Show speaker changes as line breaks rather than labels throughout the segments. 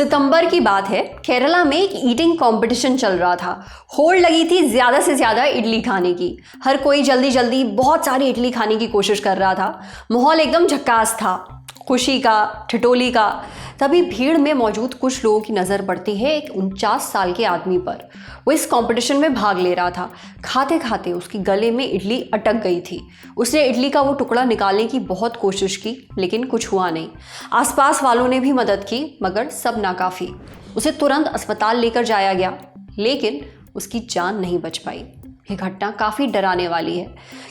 सितंबर की बात है। केरला में एक ईटिंग कंपटीशन चल रहा था। होड़ लगी थी ज़्यादा से ज़्यादा इडली खाने की। हर कोई जल्दी जल्दी बहुत सारी इडली खाने की कोशिश कर रहा था। माहौल एकदम झक्कास था, खुशी का, ठिठोली का। तभी भीड़ में मौजूद कुछ लोगों की नज़र पड़ती है एक 49 साल के आदमी पर। वो इस कंपटीशन में भाग ले रहा था। खाते खाते उसकी गले में इडली अटक गई थी। उसने इडली का वो टुकड़ा निकालने की बहुत कोशिश की, लेकिन कुछ हुआ नहीं। आसपास वालों ने भी मदद की, मगर सब नाकाफ़ी। उसे तुरंत अस्पताल लेकर जाया गया, लेकिन उसकी जान नहीं बच पाई। ये घटना काफ़ी डराने वाली है,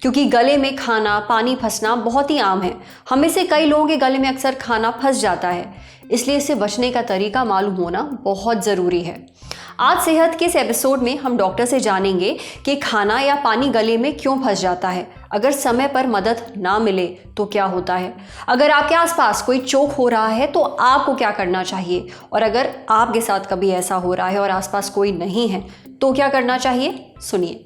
क्योंकि गले में खाना, पानी फंसना बहुत ही आम है। हम में से कई लोगों के गले में अक्सर खाना फंस जाता है, इसलिए इससे बचने का तरीका मालूम होना बहुत ज़रूरी है। आज सेहत के इस एपिसोड में हम डॉक्टर से जानेंगे कि खाना या पानी गले में क्यों फंस जाता है, अगर समय पर मदद ना मिले तो क्या होता है, अगर आपके आसपास कोई चोक हो रहा है तो आपको क्या करना चाहिए, और अगर आपके साथ कभी ऐसा हो रहा है और आसपास कोई नहीं है तो क्या करना चाहिए। सुनिए।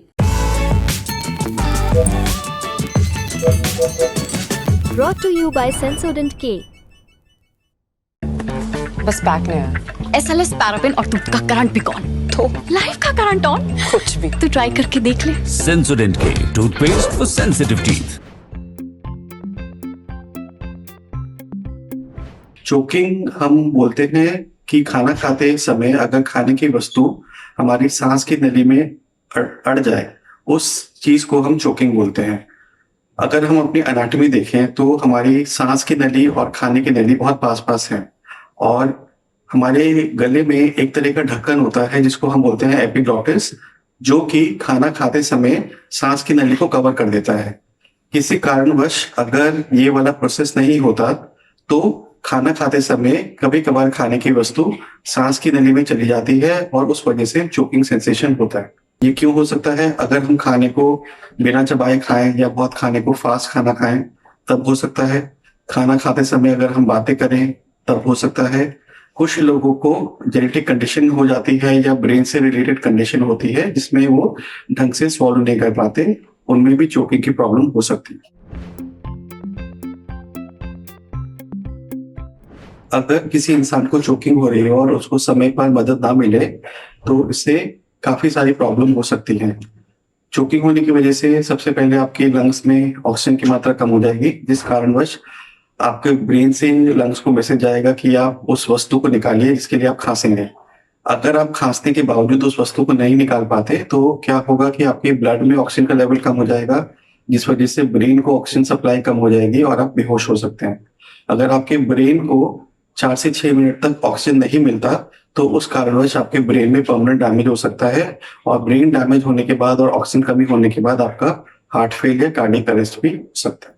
Brought to you by Sensodyne K।
बस बैक नहीं आया।
एसएलएस पैराफिन और दूध का करंट भी कौन तो लाइफ का करंट ऑन
कुछ भी
तो ट्राई करके देख ले।
Sensodyne K toothpaste for sensitive teeth.
Choking हम बोलते हैं कि खाना खाते समय अगर खाने की वस्तु हमारी सांस की नली में अड़ जाए, उस चीज को हम चोकिंग बोलते हैं। अगर हम अपनी एनाटॉमी देखें तो हमारी सांस की नली और खाने की नली बहुत पास पास है, और हमारे गले में एक तरह का ढक्कन होता है जिसको हम बोलते हैं एपिग्लॉटिस, जो कि खाना खाते समय सांस की नली को कवर कर देता है। किसी कारणवश अगर ये वाला प्रोसेस नहीं होता तो खाना खाते समय कभी कभार खाने की वस्तु सांस की नली में चली जाती है और उस वजह से चोकिंग सेंसेशन होता है। ये क्यों हो सकता है? अगर हम खाने को बिना चबाए खाएं या बहुत खाने को फास्ट खाना खाएं तब हो सकता है। खाना खाते समय अगर हम बातें करें तब हो सकता है। कुछ लोगों को जेनेटिक कंडीशन हो जाती है या ब्रेन से रिलेटेड कंडीशन होती है जिसमें वो ढंग से स्वॉलो नहीं कर पाते, उनमें भी चोकिंग की प्रॉब्लम हो सकती है। अगर किसी इंसान को चोकिंग हो रही है और उसको समय पर मदद ना मिले तो इससे काफी सारी प्रॉब्लम हो सकती है। चोकिंग होने की वजह से सबसे पहले आपके लंग्स में ऑक्सीजन की मात्रा कम हो जाएगी, जिस कारणवश आपके ब्रेन से लंग्स को मैसेज जाएगा कि आप उस वस्तु को निकालिए जिसके लिए आप खांसेंगे। अगर आप खांसने के बावजूद उस वस्तु को नहीं निकाल पाते तो क्या होगा कि आपके ब्लड में ऑक्सीजन का लेवल कम हो जाएगा, जिस वजह से ब्रेन को ऑक्सीजन सप्लाई कम हो जाएगी और आप बेहोश हो सकते हैं। अगर आपके ब्रेन को 4 से 6 मिनट तक ऑक्सीजन नहीं मिलता तो उस कारणवश आपके ब्रेन में परमानेंट डैमेज हो सकता है, और ब्रेन डैमेज होने के बाद और ऑक्सीजन कमी होने के बाद आपका हार्ट फेल, कार्डियक अरेस्ट भी हो सकता है।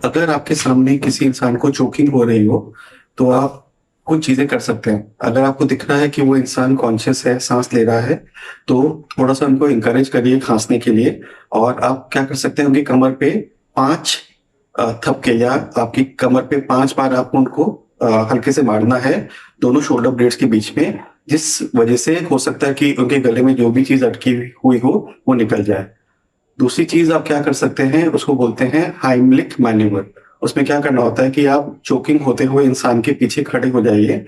अगर आपके सामने किसी इंसान को चोकिंग हो रही हो तो आप कुछ चीजें कर सकते हैं। अगर आपको दिख रहा है कि वो इंसान कॉन्शियस है, सांस ले रहा है, तो थोड़ा सा उनको इंकरेज करिए खांसने के लिए। और आप क्या कर सकते हैं, उनकी कमर पे 5 थपके या आपकी कमर पे 5 बार आपको उनको हल्के से मारना है दोनों शोल्डर ब्लेड्स के बीच में, जिस वजह से हो सकता है कि उनके गले में जो भी चीज अटकी हुई हो वो निकल जाए। दूसरी चीज आप क्या कर सकते हैं, उसको बोलते हैं हाइमलिक मैन्यूवर। उसमें क्या करना होता है कि आप चोकिंग होते हुए इंसान के पीछे खड़े हो जाइए,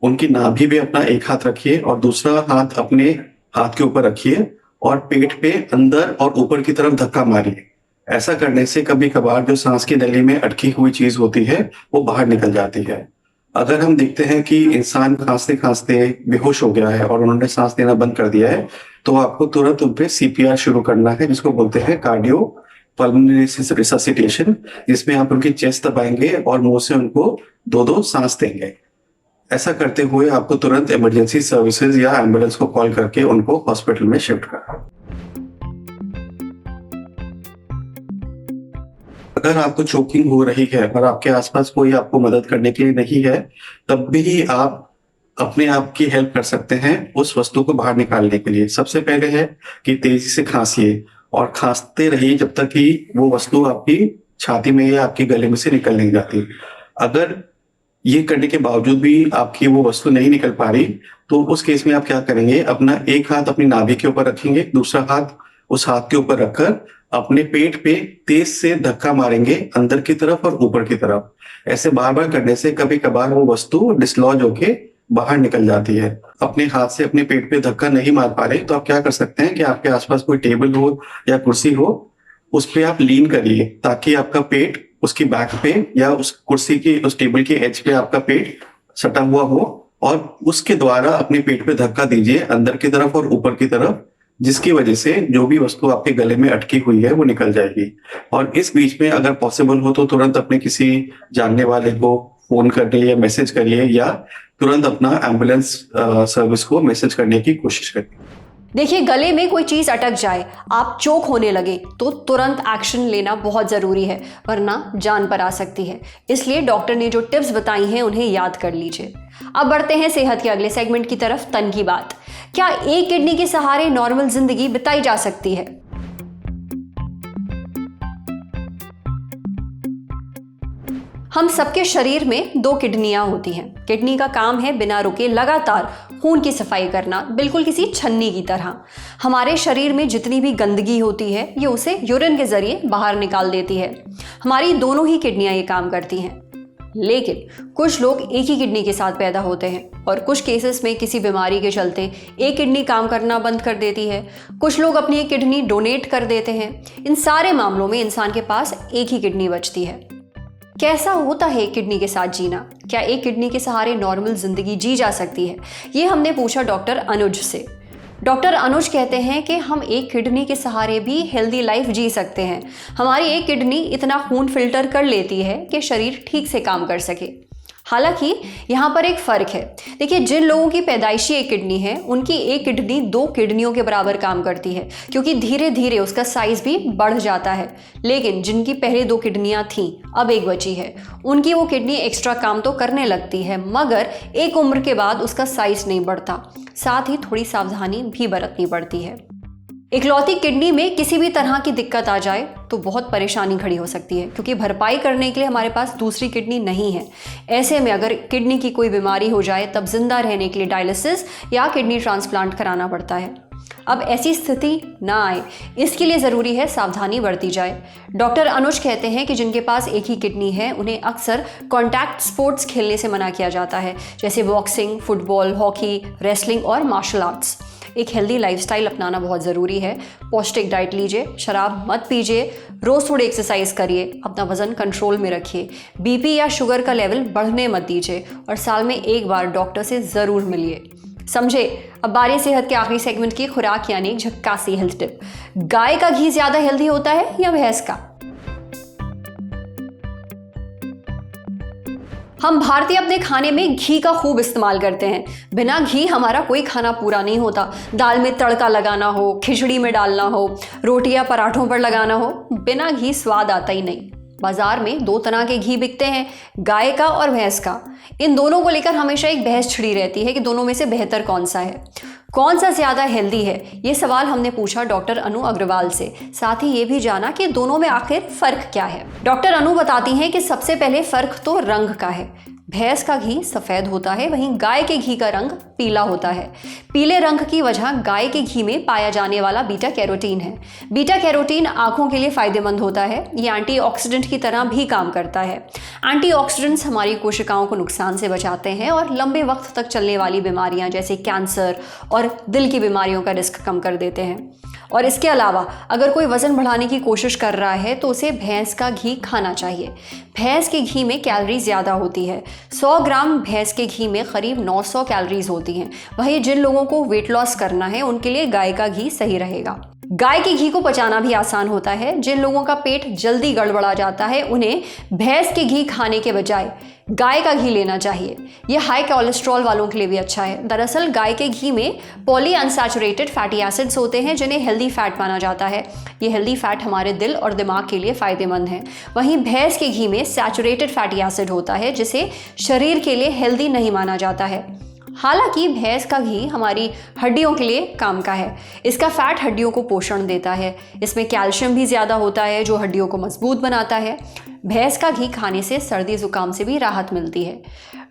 उनकी नाभि पे अपना एक हाथ रखिए और दूसरा हाथ अपने हाथ के ऊपर रखिए और पेट पे अंदर और ऊपर की तरफ धक्का मारिए। ऐसा करने से कभी कभार जो सांस की नली में अटकी हुई चीज होती है वो बाहर निकल जाती है। अगर हम देखते हैं कि इंसान खांसते खांसते बेहोश हो गया है और उन्होंने सांस लेना बंद कर दिया है तो आपको तुरंत उन पे सीपीआर शुरू करना है, जिसको बोलते हैं कार्डियो पल्मोनरी रिससिटेशन, जिसमें आप उनकी चेस्ट दबाएंगे और मुंह से उनको 2-2 सांस देंगे। ऐसा करते हुए आपको तुरंत इमरजेंसी सर्विसेज या एम्बुलेंस को कॉल करके उनको हॉस्पिटल में शिफ्ट करना। अगर आपको चोकिंग हो रही है और आपके आसपास कोई आपको मदद करने के लिए नहीं है, तब भी आप अपने आप की हेल्प कर सकते हैं उस वस्तु को बाहर निकालने के लिए। सबसे पहले है कि तेजी से खांसिए और खांसते रहिए जब तक कि वो वस्तु आपकी छाती में या आपके गले में से निकल नहीं जाती। अगर ये करने के बावजूद भी आपकी वो वस्तु नहीं निकल पा रही तो उस केस में आप क्या करेंगे, अपना एक हाथ अपनी नाभि के ऊपर रखेंगे, दूसरा हाथ उस हाथ के ऊपर रखकर अपने पेट पे तेज से धक्का मारेंगे अंदर की तरफ और ऊपर की तरफ। ऐसे बार बार करने से कभी कभार वो वस्तु डिसलॉज होके बाहर निकल जाती है। अपने हाथ से अपने पेट पे धक्का नहीं मार पा रहे तो आप क्या कर सकते हैं कि आपके आसपास कोई टेबल हो या कुर्सी हो, उस पे आप लीन करिए ताकि आपका पेट उसकी बैक पे या उस कुर्सी की उस टेबल की एज पे आपका पेट सटा हुआ हो और उसके द्वारा अपने पेट पे धक्का दीजिए अंदर की तरफ और ऊपर की तरफ, जिसकी वजह से जो भी वस्तु आपके गले में अटकी हुई है वो निकल जाएगी। और इस बीच में अगर पॉसिबल हो तो तुरंत अपने किसी जानने वाले को फोन करिए या मैसेज करिए या तुरंत अपना एम्बुलेंस सर्विस को मैसेज करने की कोशिश करिए।
देखिए, गले में कोई चीज़ अटक जाए, आप चोक होने लगे तो तुरंत एक्शन लेना बहुत ज़रूरी है, वरना जान पर आ सकती है। इसलिए डॉक्टर ने जो टिप्स बताई हैं उन्हें याद कर लीजिए। अब बढ़ते हैं सेहत के अगले सेगमेंट की तरफ, तन की बात। क्या एक किडनी के सहारे नॉर्मल जिंदगी बिताई जा सकती है? हम सबके शरीर में 2 किडनियां होती हैं। किडनी का काम है बिना रुके लगातार खून की सफाई करना, बिल्कुल किसी छन्नी की तरह। हमारे शरीर में जितनी भी गंदगी होती है ये उसे यूरिन के जरिए बाहर निकाल देती है। हमारी दोनों ही किडनियां ये काम करती हैं। लेकिन कुछ लोग एक ही किडनी के साथ पैदा होते हैं और कुछ केसेस में किसी बीमारी के चलते एक किडनी काम करना बंद कर देती है। कुछ लोग अपनी एक किडनी डोनेट कर देते हैं। इन सारे मामलों में इंसान के पास एक ही किडनी बचती है। कैसा होता है एक किडनी के साथ जीना? क्या एक किडनी के सहारे नॉर्मल जिंदगी जी जा सकती है? ये हमने पूछा डॉक्टर अनुज से। डॉक्टर अनुज कहते हैं कि हम एक किडनी के सहारे भी हेल्दी लाइफ जी सकते हैं। हमारी एक किडनी इतना खून फिल्टर कर लेती है कि शरीर ठीक से काम कर सके। हालांकि यहाँ पर एक फ़र्क है। देखिए, जिन लोगों की पैदाइशी एक किडनी है उनकी एक किडनी 2 किडनियों के बराबर काम करती है, क्योंकि धीरे धीरे उसका साइज भी बढ़ जाता है। लेकिन जिनकी पहले 2 किडनियाँ थीं, अब एक बची है, उनकी वो किडनी एक्स्ट्रा काम तो करने लगती है, मगर एक उम्र के बाद उसका साइज नहीं बढ़ता। साथ ही थोड़ी सावधानी भी बरतनी पड़ती है। इकलौती किडनी में किसी भी तरह की दिक्कत आ जाए तो बहुत परेशानी खड़ी हो सकती है, क्योंकि भरपाई करने के लिए हमारे पास दूसरी किडनी नहीं है। ऐसे में अगर किडनी की कोई बीमारी हो जाए तब जिंदा रहने के लिए डायलिसिस या किडनी ट्रांसप्लांट कराना पड़ता है। अब ऐसी स्थिति ना आए, इसके लिए ज़रूरी है सावधानी बरती जाए। डॉक्टर अनुज कहते हैं कि जिनके पास एक ही किडनी है उन्हें अक्सर कॉन्टैक्ट स्पोर्ट्स खेलने से मना किया जाता है, जैसे बॉक्सिंग, फुटबॉल, हॉकी, रेसलिंग और मार्शल आर्ट्स। एक हेल्दी लाइफस्टाइल अपनाना बहुत ज़रूरी है। पौष्टिक डाइट लीजिए, शराब मत पीजिए, रोज़ थोड़ी एक्सरसाइज करिए, अपना वज़न कंट्रोल में रखिए, बीपी या शुगर का लेवल बढ़ने मत दीजिए और साल में एक बार डॉक्टर से ज़रूर मिलिए। समझे? अब बारी सेहत के आखिरी सेगमेंट की खुराक यानी झक्कासी हेल्थ टिप। गाय का घी ज़्यादा हेल्दी होता है या भैंस का? हम भारतीय अपने खाने में घी का खूब इस्तेमाल करते हैं। बिना घी हमारा कोई खाना पूरा नहीं होता। दाल में तड़का लगाना हो, खिचड़ी में डालना हो, रोटी या पराठों पर लगाना हो, बिना घी स्वाद आता ही नहीं। बाजार में 2 तरह के घी बिकते हैं, गाय का और भैंस का। इन दोनों को लेकर हमेशा एक बहस छिड़ी रहती है कि दोनों में से बेहतर कौन सा है, कौन सा ज़्यादा हेल्दी है। ये सवाल हमने पूछा डॉक्टर अनु अग्रवाल से। साथ ही ये भी जाना कि दोनों में आखिर फ़र्क क्या है। डॉक्टर अनु बताती हैं कि सबसे पहले फ़र्क तो रंग का है। भैंस का घी सफ़ेद होता है, वहीं गाय के घी का रंग पीला होता है। पीले रंग की वजह गाय के घी में पाया जाने वाला बीटा कैरोटीन है। बीटा कैरोटीन आँखों के लिए फ़ायदेमंद होता है। ये एंटीऑक्सीडेंट की तरह भी काम करता है। एंटीऑक्सीडेंट्स हमारी कोशिकाओं को नुकसान से बचाते हैं और लंबे वक्त तक चलने वाली बीमारियां जैसे कैंसर और दिल की बीमारियों का रिस्क कम कर देते हैं। और इसके अलावा अगर कोई वज़न बढ़ाने की कोशिश कर रहा है तो उसे भैंस का घी खाना चाहिए। भैंस के घी में कैलोरी ज़्यादा होती है। 100 ग्राम भैंस के घी में करीब 900 कैलोरीज होती हैं। वहीं जिन लोगों को वेट लॉस करना है उनके लिए गाय का घी सही रहेगा। गाय के घी को पचाना भी आसान होता है। जिन लोगों का पेट जल्दी गड़बड़ा जाता है उन्हें भैंस के घी खाने के बजाय गाय का घी लेना चाहिए। यह हाई कोलेस्ट्रॉल वालों के लिए भी अच्छा है। दरअसल गाय के घी में पॉली अनसैचुरेटेड फैटी एसिड्स होते हैं जिन्हें हेल्दी फैट माना जाता है। ये हेल्दी फैट हमारे दिल और दिमाग के लिए फ़ायदेमंद है। वहीं भैंस के घी में सैचुरेटेड फैटी एसिड होता है जिसे शरीर के लिए हेल्दी नहीं माना जाता है। हालांकि भैंस का घी हमारी हड्डियों के लिए काम का है। इसका फैट हड्डियों को पोषण देता है। इसमें कैल्शियम भी ज़्यादा होता है जो हड्डियों को मजबूत बनाता है। भैंस का घी खाने से सर्दी ज़ुकाम से भी राहत मिलती है।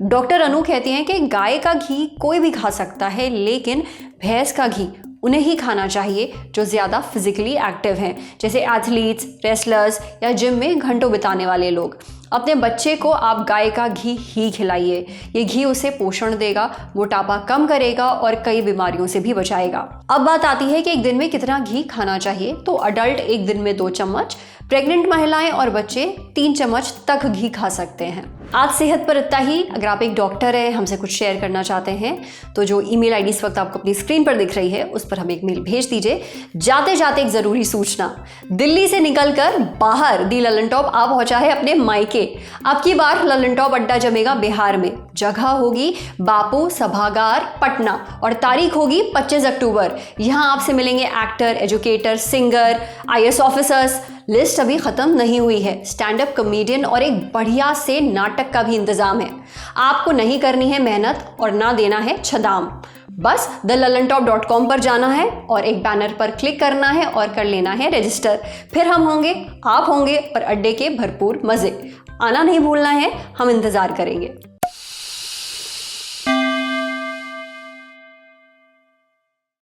डॉक्टर अनु कहती हैं कि गाय का घी कोई भी खा सकता है, लेकिन भैंस का घी उन्हें ही खाना चाहिए जो ज़्यादा फिजिकली एक्टिव हैं, जैसे एथलीट्स, रेसलर्स या जिम में घंटों बिताने वाले लोग। अपने बच्चे को आप गाय का घी ही खिलाइए। ये घी उसे पोषण देगा, मोटापा कम करेगा और कई बीमारियों से भी बचाएगा। अब बात आती है कि एक दिन में कितना घी खाना चाहिए। तो अडल्ट एक दिन में 2 चम्मच, प्रेग्नेंट महिलाएं और बच्चे 3 चम्मच तक घी खा सकते हैं। आज सेहत पर इतना ही। अगर आप एक डॉक्टर हैं, हमसे कुछ शेयर करना चाहते हैं तो जो ईमेल आईडी इस वक्त आपको अपनी स्क्रीन पर दिख रही है उस पर हमें एक मेल भेज दीजिए। जाते जाते एक ज़रूरी सूचना, दिल्ली से निकलकर बाहर दी ललन टॉप आ पहुंचा है अपने मायके। अब की बार ललन टॉप अड्डा जमेगा बिहार में। जगह होगी बापू सभागार पटना और तारीख होगी 25 अक्टूबर। यहाँ आपसे मिलेंगे actor, educator, singer, IAS officers. List अभी ख़त्म नहीं हुई है। स्टैंड अप कॉमेडियन और एक बढ़िया से नाटक का भी इंतज़ाम है। आपको नहीं करनी है मेहनत और ना देना है छदाम। बस thelalantop.com पर जाना है और एक बैनर पर क्लिक करना है और कर लेना है रजिस्टर। फिर हम होंगे, आप होंगे और अड्डे के भरपूर मज़े। आना नहीं भूलना है, हम इंतज़ार करेंगे।